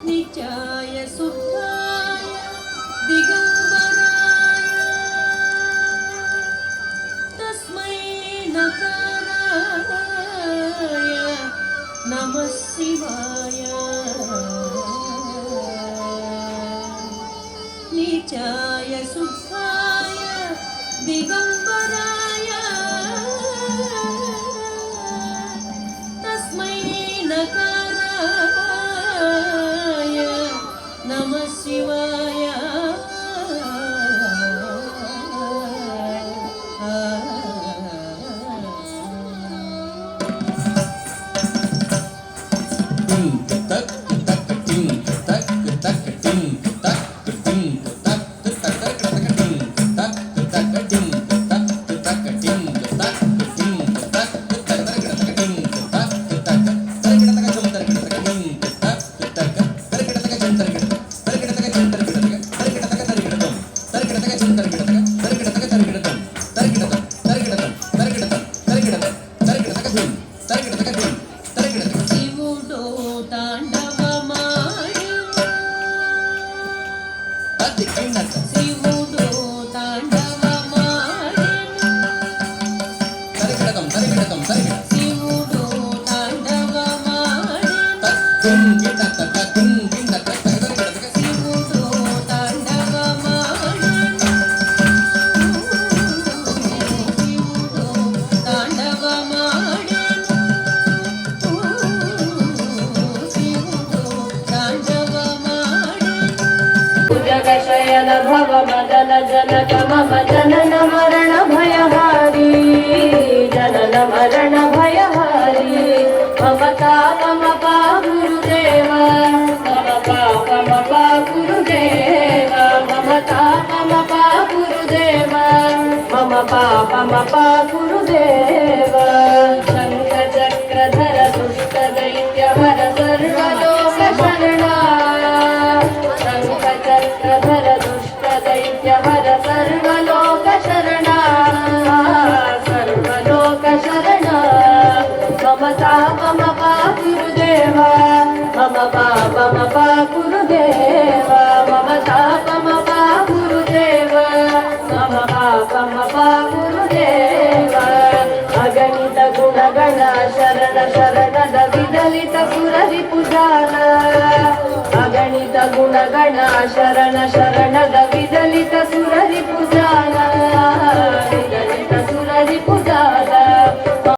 नित्याय शुद्धाय दिगंबराय तस्मै नकाराय नमः शिवाय नित्याय शुद्धाय दिगंबराय तस्मै नकाराय नमः शिवाय जगशयन भव मदन जनक मम जनन मरण भयहारी जनन मरण भयहारी मम तापमपा गुरुदेव मम पापमपा गुरुदेव मम तापमपा गुरुदेव मम पापमपा गुरुदेव शंख चक्रधर दुष्ट दैत्यहर सर्वलोक शरणा चक्रधर दुष्ट दैत्यहर सर्वलोक शरणा सर्वलोक शरणा मम तापमपा गुरुदेव मम पापमपा गुरुदेव मम तापमपा गुरुदेव मम पापमपा गुरुदेव अगणित गुणगण शरण शरणद विदलित सुररिपुजान अगणित गुणगण शरण शरणद